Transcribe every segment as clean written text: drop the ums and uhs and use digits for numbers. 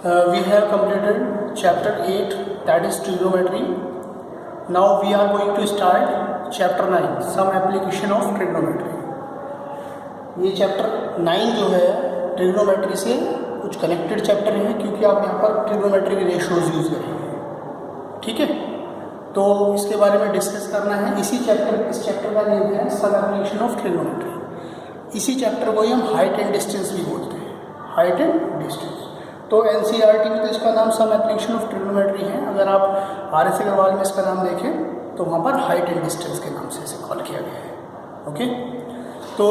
We have completed chapter 8, that is trigonometry. Now we are going to start chapter 9, some application of trigonometry. ये chapter 9 जो है trigonometry से कुछ connected chapter है, क्योंकि आप यहाँ पर ट्रिग्नोमेट्री के रेशियोज यूज़ करेंगे. ठीक है, तो इसके बारे में डिस्कस करना है. इस चैप्टर का नेम है सम एप्लीकेशन ऑफ ट्रिग्नोमेट्री. इसी चैप्टर को ही हम हाइट एंड डिस्टेंस भी बोलते हैं, हाइट एंड डिस्टेंस. तो एनसीईआरटी में तो इसका नाम सम एप्लीकेशन ऑफ ट्रिग्नोमेट्री है. अगर आप आर एस अग्रवाल में इसका नाम देखें तो वहाँ पर हाइट एंड डिस्टेंस के नाम से इसे कॉल किया गया है. ओके, तो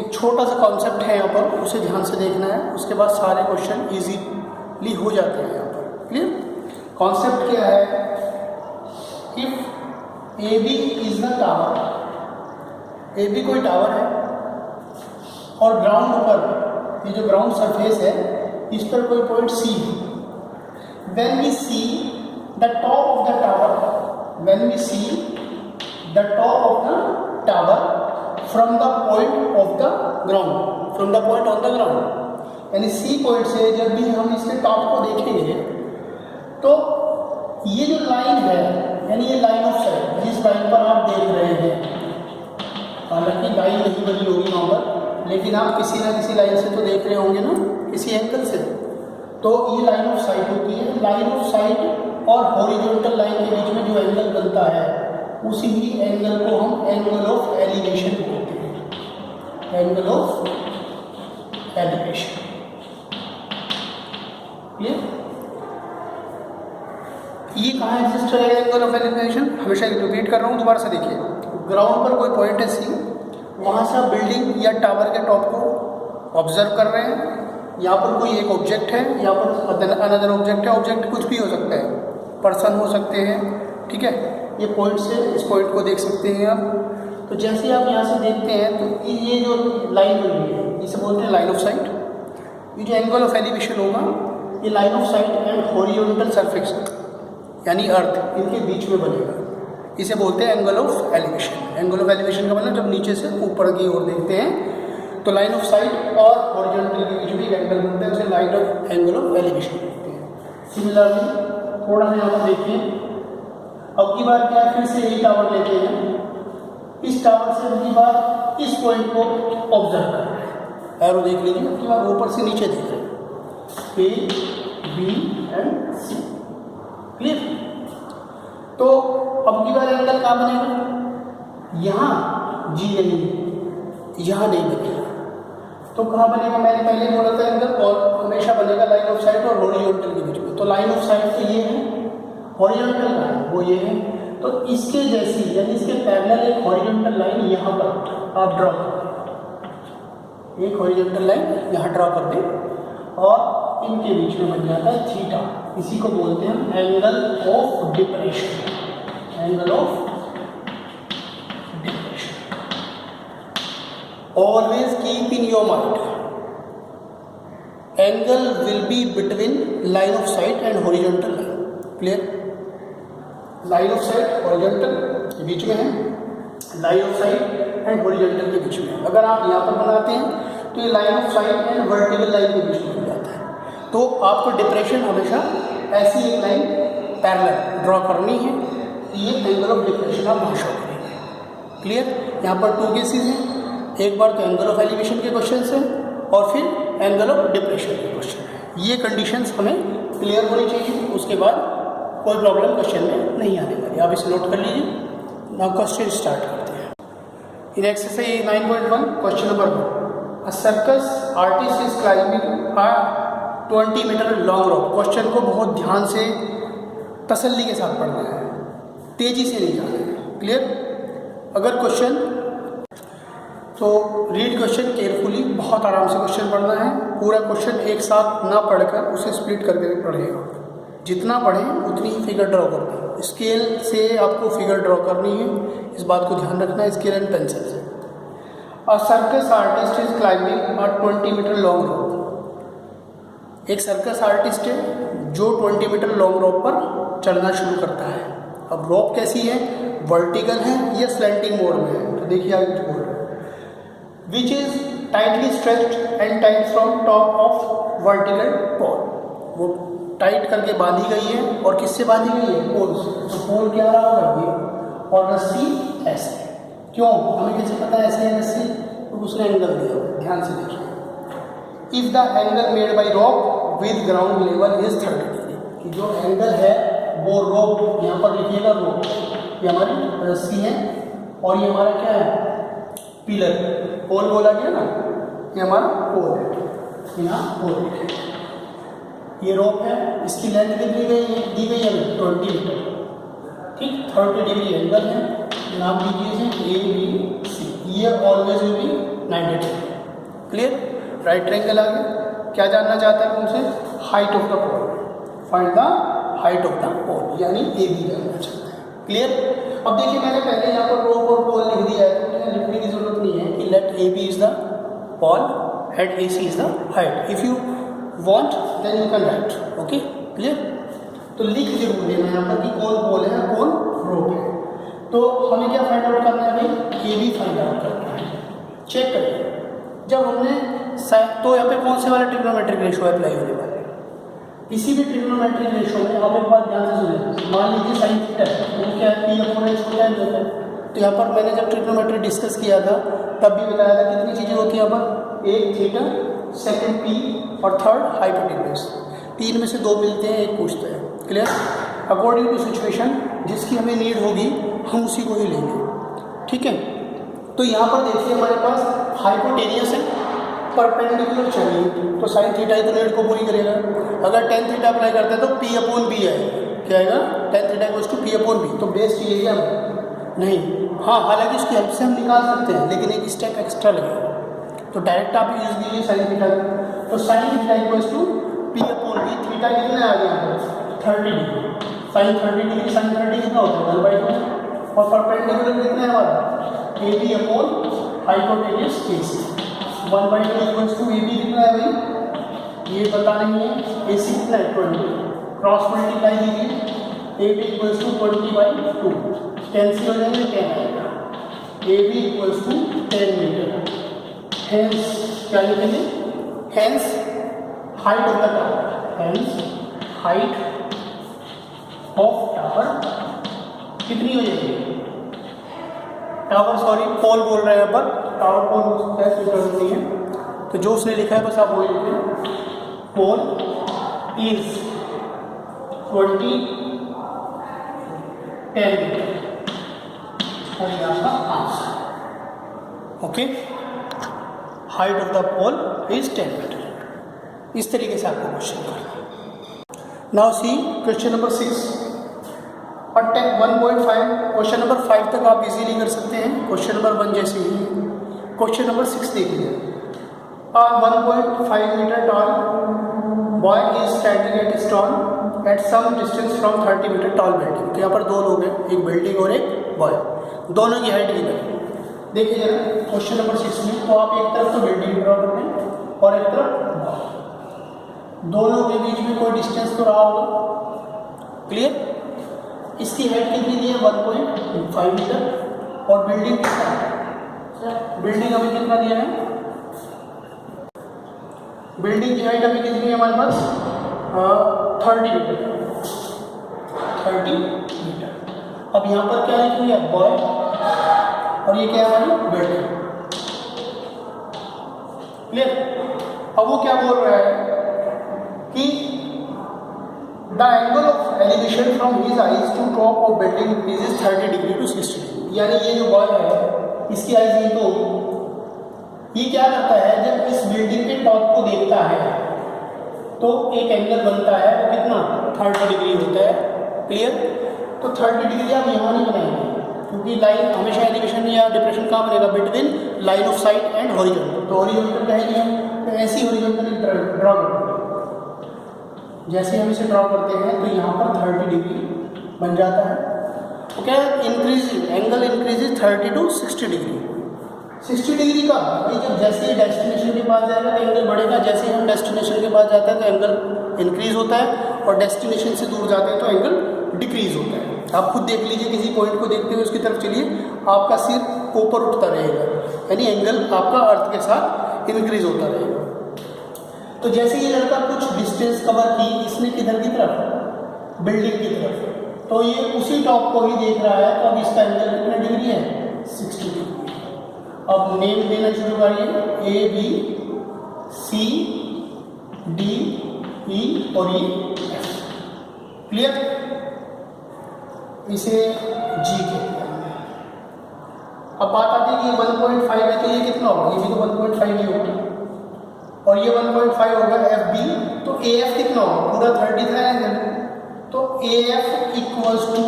एक छोटा सा कॉन्सेप्ट है यहाँ पर, उसे ध्यान से देखना है. उसके बाद सारे क्वेश्चन इजीली हो जाते हैं यहाँ पर. क्लियर? कॉन्सेप्ट क्या है? If A B is the tower, A B कोई टावर है और ग्राउंड पर, ये जो ग्राउंड सरफेस है इस पर कोई पॉइंट सी है. When we see the top of the tower, when we see the top of the tower from the point of the ground, from the point on the ground, यानी C point से जब भी हम इसके top को देखेंगे तो ये जो लाइन है, यानी ये लाइन ऑफ साइट, जिस लाइन पर आप देख रहे हैं, हालांकि लाइन नहीं बनी होगी वहाँ पर, लेकिन आप किसी ना किसी लाइन से तो देख रहे होंगे ना, किसी एंगल से. तो ये लाइन ऑफ साइट होती है. लाइन ऑफ साइट और हॉरिजॉन्टल लाइन के बीच में जो एंगल बनता है उसी ही एंगल को हम एंगल ऑफ एलिवेशन बोलते हैं. Angle of elevation. ये कहाँ एग्जिस्ट करेगा एंगल ऑफ एलिवेशन? हमेशा रिपीट कर रहा हूँ, दोबारा से देखिए. ग्राउंड पर कोई पॉइंट है सी, वहाँ से आप बिल्डिंग या टावर के टॉप को ऑब्जर्व कर रहे हैं. यहाँ पर कोई एक ऑब्जेक्ट है, यहाँ पर अनदर ऑब्जेक्ट है. ऑब्जेक्ट कुछ भी हो सकता है, पर्सन हो सकते हैं. ठीक है, ये पॉइंट से इस पॉइंट को देख सकते हैं आप. तो जैसे आप यहाँ से देखते हैं तो ये जो लाइन बनी है इसे बोलते हैं लाइन ऑफ साइट. ये जो एंगल ऑफ एलिवेशन होगा ये line of site and horizontal surface यानी अर्थ, इनके बीच में बनेगा. इसे बोलते हैं angle of elevation. Angle of elevation का मतलब जब नीचे से ऊपर की ओर देखते हैं तो लाइन ऑफ साइट और हॉरिजॉन्टल के बीच में एक एंगल बनता है, उसे line of angle of elevation बोलते हैं. सिमिलरली थोड़ा सा यहाँ पर देखिए, अब की बार क्या, फिर से यही टावर लेते हैं. इस टावर से अब की बार इस पॉइंट को ऑब्जर्व कर रहे हैं. एरो देख लीजिए, अब की बार ऊपर से नीचे देख रहे हैं, A B and C. Clear? तो अब की बार एंगल कहाँ बनेगा? यहाँ जी नहीं, यहाँ नहीं बनेगा. तो कहाँ बनेगा? मैंने पहले बोला था एंगल और हमेशा बनेगा लाइन ऑफ साइट और हॉरिजॉन्टल के बीच में. तो लाइन ऑफ साइट तो ये है, हॉरिजॉन्टल लाइन वो ये है. तो इसके जैसी यानी इसके पैरेलल एक हॉरिजॉन्टल लाइन यहाँ पर आप ड्रॉ करें. एक हॉरिजॉन्टल लाइन यहाँ ड्रॉ कर दें और इनके बीच में बन जाता है थीटा. इसी को बोलते हैं angle of depression. Angle of depression. Always keep in your mind, angle will be between line of site and horizontal line. Clear? Line of site horizontal के बीच में है, line of site and horizontal के बीच में. अगर आप यहाँ पर बनाते हैं तो ये line of site and vertical line के बीच में बन जाता है. तो आपको डिप्रेशन हमेशा ऐसी एक लाइन पैरेलल ड्रॉ करनी है. ये एंगल ऑफ डिप्रेशन आप वहाँ शो करेंगे. क्लियर? यहाँ पर 2 केसेस हैं. एक बार तो एंगल ऑफ एलिवेशन के क्वेश्चन हैं और फिर एंगल ऑफ डिप्रेशन के क्वेश्चन हैं. ये कंडीशंस हमें क्लियर होनी चाहिए, उसके बाद कोई प्रॉब्लम क्वेश्चन में नहीं आने वाली. आप इसे नोट कर लीजिए. नाउ क्वेश्चन स्टार्ट करते हैं. In exercise 9.1 question number 1. A circus artist is climbing a 20 metre long rope. Question को बहुत ध्यान से तसल्ली के साथ पढ़ना है, तेजी से नहीं जाना है. क्लियर? अगर क्वेश्चन तो रीड क्वेश्चन केयरफुली, बहुत आराम से क्वेश्चन पढ़ना है. पूरा क्वेश्चन एक साथ ना पढ़कर उसे स्प्लिट करके पढ़ेगा. जितना पढ़ें उतनी ही फिगर ड्रॉ करना है. स्केल से आपको फिगर ड्रॉ करनी है, इस बात को ध्यान रखना है. स्केल एंड पेंसिल से. A circus artist is climbing a 20 metre long rock. एक सर्कस आर्टिस्ट है जो 20 मीटर लॉन्ग रॉप पर चढ़ना शुरू करता है. अब रॉप कैसी है, वर्टिकल है या स्लैंटिंग मोड में है? तो देखिए आगे बोल रहा है, which is tightly stretched and tight from top of vertical Paul. वो टाइट करके बांधी गई है, और किससे बांधी गई है? पोल से। तो पोल क्या रहा होगा? ये, और रस्सी ऐसे। क्यों? हमें कैसे पता है ऐसे है रस्सी? तो उसने एंगल दिया हुआ, ध्यान से देखिए। If the angle made by rope with ground level is 30 degree, कि जो एंगल है वो रोप, यहाँ पर लिखिएगा रोप, ये हमारी रस्सी है और ये हमारा क्या है? पिलर, पोल बोला गया ना, ये हमारा पोल है, यहाँ पोल। ये रोप है, इसकी लेंथ कितनी दी गई है? 20 मीटर। ठीक, 30 डिग्री एंगल है, नाम लीजिए ABC। ये always will be 90 degree. Clear? Right triangle आ गया। क्या जानना चाहता है तुमसे? Height of the pole, find the height of the pole, यानी AB जानना चाहता है। क्लियर? अब देखिए, मैंने पहले यहाँ पर रोप और पोल लिख दिया है, तो मुझे लिखने की जरूरत नहीं है कि let AB is the pole and AC is the height. If you want then you can write, okay, clear? तो लिख जरूर देना यहाँ पर कि कौन पोल है कौन रोप है। तो हमें क्या फाइंड आउट करना है भाई? AB फाइंड आउट करना है। चेक करिए, जब हमने तो यहाँ पे कौन से वाला ट्रिग्नोमेट्रिक रेशियो अप्लाई होने वाला है? किसी भी ट्रिग्नोमेट्रिक रेशियो में आप एक बात ध्यान से सुनिए, मान लीजिए साइन थीटा है, तो क्या है? P/H होता है। तो यहाँ पर मैंने जब ट्रिग्नोमेट्री डिस्कस किया था तब भी बताया था कितनी चीज़ें होती हैं यहाँ पर? एक थीटा, सेकंड P और थर्ड हाइपोटेन्यूज। 3 में से 2 मिलते हैं, 1 पूछते हैं। क्लियर? अकॉर्डिंग टू सिचुएशन जिसकी हमें नीड होगी हम उसी को ही लेंगे। ठीक है? तो यहाँ पर देखिए हमारे पास हाइपोटेनियस है, परपेंडिकुलर चाहिए, तो साइन थीटा ही तो नीड को पूरी करेगा। अगर टेन थीटा अप्लाई करते हैं तो P/B आएगा। क्या आएगा? Tan theta equals to P/B। तो बेस चाहिए क्या? नहीं। हाँ, हालांकि उसकी हेल्प से हम निकाल सकते हैं, लेकिन एक स्टेप एक्स्ट्रा लगेगा। तो डायरेक्ट आप यूज कीजिए साइन थीटा। तो sine theta equals to P/B। Theta कितना आ गया? 30 डिग्री। साइन 30 डिग्री, साइन 30 कितना होता है? 1/2। और परपेंडिकुलर कितना है हमारा? AB/हाइपोटेन्यूज AC। 1/2 इक्वल्स टू AB कितना है भाई? ये पता नहीं है। AC कितना है? 20। क्रॉस मल्टीप्लाई कीजिए, AB इक्वल्स टू 20/2। कैंसिल हो जाएंगे, 10 आएगा। AB equals to 10 metre. Hence क्या लिखेंगे? Hence height of the tower. Hence height of tower कितनी हो जाएगी? टावर, सॉरी पोल बोल रहे हैं यहाँ पर, टावर पोल हो सकता है, कोई जरूरत नहीं है। तो जो उसने लिखा है बस आप वही लिखें। पोल इज 10 मीटर और ये आपका answer. Okay, height of the pole is 10 metre. इस तरीके से आपको क्वेश्चन करना। नाउ सी क्वेश्चन नंबर 6 और 1.5। क्वेश्चन नंबर 5 तक आप इजीली कर सकते हैं, क्वेश्चन नंबर 1 जैसे ही। क्वेश्चन नंबर 6 देखिए। 1.5 metre tall boy is standing at stall at some distance from 30 metre tall building. तो यहाँ पर 2 लोग हैं, एक बिल्डिंग और एक बॉय, दोनों की हाइट गिवन। देखिए जरा क्वेश्चन नंबर 6 में, तो आप एक तरफ तो बिल्डिंग ड्रॉ करते हैं और एक तरफ दोनों के बीच में कोई डिस्टेंस तो रहा होगा। क्लियर? इसकी हाइट कितनी दी है? 1.5 मीटर। और बिल्डिंग कितना है? बिल्डिंग हमें कितना दिया है? बिल्डिंग की हाइट हमें कितनी है हमारे पास? 30 मीटर। 30 मीटर। अब यहाँ पर क्या लिख लिया? बॉय, और ये क्या है हमारी? बिल्डिंग। क्लियर? अब वो क्या बोल रहा है कि the angle of elevation from his eyes to top of building increases 30 degree to 60 degree. यानी ये जो बॉय है इसकी आईज ये तो ये क्या करता है, जब इस बिल्डिंग के टॉप को देखता है तो एक एंगल बनता है, वो कितना? 30 डिग्री होता है। क्लियर? तो 30 डिग्री आप यहाँ नहीं बनाएंगे, क्योंकि लाइन हमेशा एलिवेशन या डिप्रेशन कहाँ बनेगा? Between line of site and horizontal. तो हॉरिजॉन्टल कहेंगे हम, तो ऐसी हॉरिजॉन्टल ड्रॉ करते हैं। जैसे हम इसे ड्रॉ करते हैं तो यहाँ पर 30 डिग्री बन जाता है। तो क्या increase, angle increases 30 to 60 degree. 60 degree का भाई जब जैसे ही डेस्टिनेशन के पास जाएगा तो एंगल बढ़ेगा, जैसे ही हम डेस्टिनेशन के पास जाते हैं तो एंगल इंक्रीज होता है, और डेस्टिनेशन से दूर जाते हैं तो एंगल डिक्रीज होता है। आप खुद देख लीजिए, किसी पॉइंट को देखते हुए उसकी तरफ चलिए, आपका सिर ऊपर उठता रहेगा, यानी एंगल आपका अर्थ के साथ इंक्रीज होता रहेगा। तो जैसे ये लड़का कुछ डिस्टेंस कवर की इसने किधर की तरफ, बिल्डिंग की तरफ, तो ये उसी टॉप को ही देख रहा है। तो अब इसका एंगल कितने डिग्री है, 60 डिग्री। अब नेम देना शुरू करिए, A B C D E और ये एफ। क्लियर? इसे जी कहते हैं। अब बात आती है कि 1.5 है तो ये कितना होगा, ये भी तो 1.5 ही होगा और ये 1.5 होगा एफ बी। तो ए एफ कितना होगा, पूरा 30 था एंगल। तो A F equals to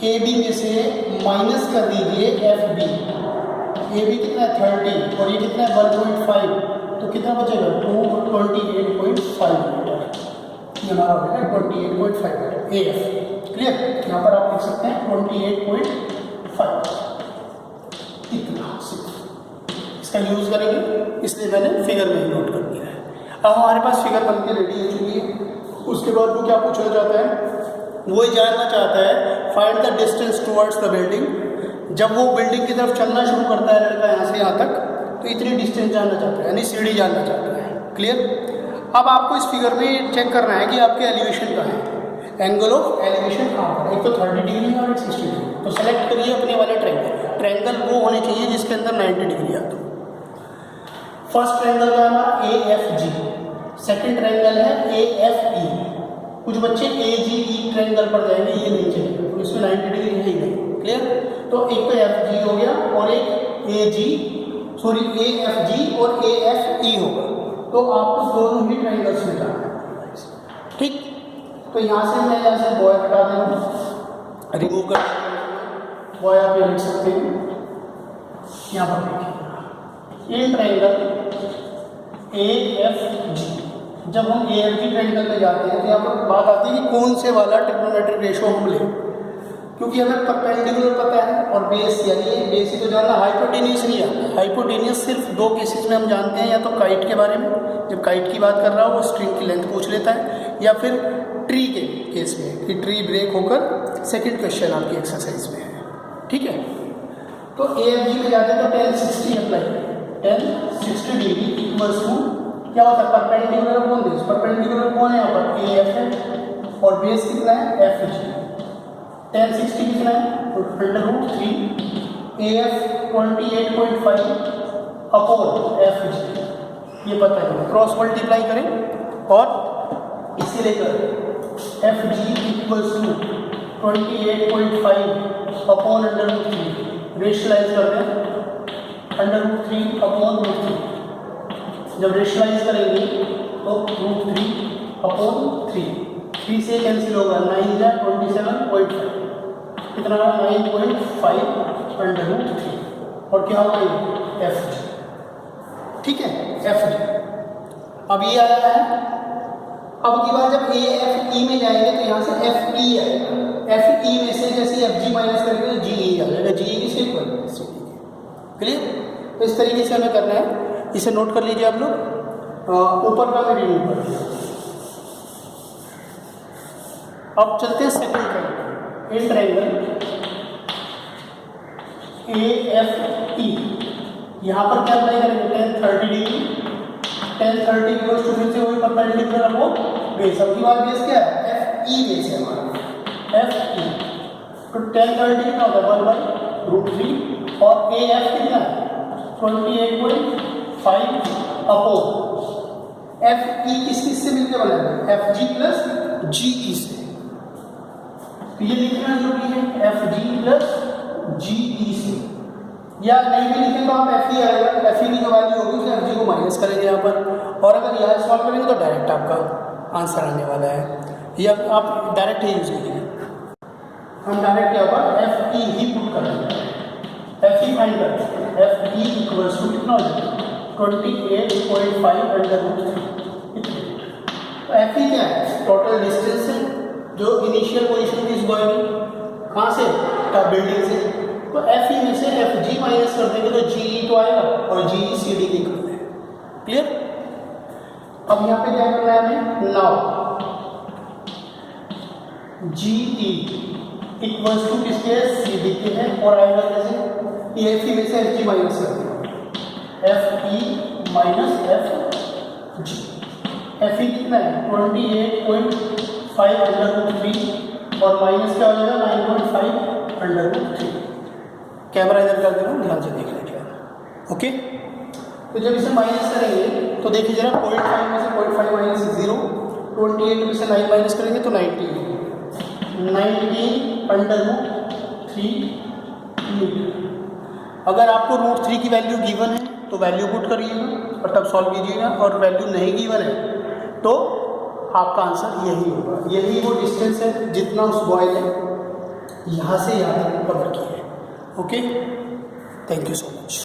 A B में से माइनस कर दीजिए एफ बी। ए बी कितना है 30 और ये कितना है 1.5, तो कितना बचेगा 28.5 मीटर। ये हमारा हो गया 28.5 मीटर ए एफ। क्लियर? यहाँ पर आप लिख सकते हैं 28.5 इतना सिर्फ इसका यूज़ करेंगे, इसलिए मैंने फिगर में ही नोट कर दिया है। अब हमारे पास फिगर बन के रेडी हो चुकी है। उसके बाद वो क्या पूछना चाहता है, वो जानना चाहता है find the distance towards the building. जब वो बिल्डिंग की तरफ चलना शुरू करता है लड़का यहाँ से यहाँ तक, तो इतनी डिस्टेंस जानना चाहता है, यानी सीढ़ी जानना चाहता है। क्लियर? अब आपको इस फिगर में चेक करना है कि आपके एलिवेशन कहाँ है, एंगल ऑफ एलिवेशन कहाँ पर, एक तो 30 डिग्री है और एक 60 डिग्री। तो सेलेक्ट करिए अपने वाले ट्रायंगल। ट्रायंगल वो होने चाहिए जिसके अंदर 90 डिग्री आता हो। फर्स्ट ट्रायंगल का हमारा A F G, second triangle है ए एफ ई। कुछ बच्चे ए जी ई ट्रायंगल पर जाएंगे, ये नहीं चाहिए, तो इसमें 90 डिग्री है ही नहीं। क्लियर? तो एक तो एफ जी हो गया और एक ए जी सॉरी ए एफ जी और ए एफ ई होगा। तो आपको दोनों ही ट्रायंगल्स में जाना है। ठीक? तो यहाँ से मैं यहाँ से बॉय हटा देंगे, रिमूव कर देंगे। बॉय आप ये लिख सकते हैं, यहाँ पर देखिए in triangle A F G. जब हम ए एफ जी ट्रायंगल में जाते हैं तो यहाँ पर बात आती है कि कौन से वाला ट्रिग्नोमेट्रिक रेशो हम लें, क्योंकि हमें परपेंडिकुलर पता है और बेस, यानी बेस ही तो जानना, हाइपोटेनियस नहीं आता। हाइपोटेनियस सिर्फ दो केसेस में हम जानते हैं, या तो काइट के बारे में, जब काइट की बात कर रहा हो वो स्ट्रिंग की लेंथ पूछ लेता है, या फिर ट्री के केस में कि ट्री ब्रेक होकर सेकंड क्वेश्चन आपकी एक्सरसाइज में है। ठीक है? तो ए एफ जी में जाते हैं तो tan 60 apply, tan 60 degree equals to क्या होता है, परपेंडिकुलर कौन है, परपेंडिकुलर कौन है यहाँ पर, ए एफ है और बेस कितना है एफ जी। tan 60 कितना है, तो √3 A F 28.5 upon F G, ये पता है। क्रॉस मल्टीप्लाई करें और इसे लेकर F G equals to 28.5 upon √3, rationalise कर दें √3 अपॉन √3। जब रेशलाइज करेंगे तो √3 अपॉन 3 से कैंसिल होगा, 9 या 27.5, कितना 9.5 √3 और क्या होगा ये एफ जी। ठीक है? F G. अब ये आया है। अब की बार जब ए एफ ई में जाएंगे तो यहाँ से एफ ई आएगा। एफ ई में से जैसे एफ जी माइनस करेंगे तो जी ई आ जाएगा। जी ई किसके इक्वल, क्लियर? तो इस तरीके से हमें करना है, इसे नोट कर लीजिए आप लोग। ऊपर का मैं रिमूव कर दिया। अब चलते हैं second triangle, in triangle A F E. यहाँ पर क्या अप्लाई करेंगे, tan 30 डिग्री, tan 30 की वस्तु फिर से वही परपेंडिकुलर अपॉन बेस। अब की बात बेस क्या है, एफ ई बेस है हमारा, एफ ई। तो tan 30 कितना होगा 1/√3 और ए एफ कितना है 28.5 अपॉन एफ ई किस किस से मिलकर बना है, एफ जी प्लस जी ई से। तो ये लिखना जरूरी है, एफ जी प्लस जी ई से, या नहीं भी लिखें तो आप एफ ई आएगा, एफ ई की जो वैल्यू होगी उसे एफ जी को माइनस करेंगे यहाँ पर, और अगर यहाँ सॉल्व करेंगे तो डायरेक्ट आपका आंसर आने वाला है। या आप डायरेक्ट ही यूज कीजिए, हम डायरेक्ट यहाँ पर एफ ई ही पुट कर देंगे, एफ ई फाइंड करते हैं। एफ ई इक्वल्स टू कितना हो जाएगा 28.5 √3। तो एफ ई क्या है, टोटल डिस्टेंस है जो इनिशियल पोजीशन थी इस बॉय में, कहाँ से, टॉप बिल्डिंग से। तो एफ ई में से एफ जी माइनस कर देंगे तो जी ई तो आएगा और जी ई सी डी निकलते हैं। क्लियर? अब यहाँ पे क्या करना है हमें, now G E equals to किसके, सी डी के हैं, और आएगा कैसे, एफ ई में से एफ जी माइनस कर देंगे, F E minus F G FE कितना है 28.5/3 और माइनस क्या हो जाएगा 9.5/3। कैमरा इधर कर दे रहा हूँ, ध्यान से देख लीजिए। ओके, तो जब इसे माइनस करेंगे तो देखिए जरा 0.5 में से 0.5 माइनस 0, 28 में से 9 माइनस करेंगे तो 19/3 मीटर। अगर आपको √3 की वैल्यू गिवन है तो वैल्यू पुट करिएगा और तब सॉल्व कीजिएगा, और वैल्यू नहीं गिवन है तो आपका आंसर यही होगा। यही वो डिस्टेंस है जितना उस बॉय ने यहाँ से यहाँ तक कवर किया है। Okay, thank you so much.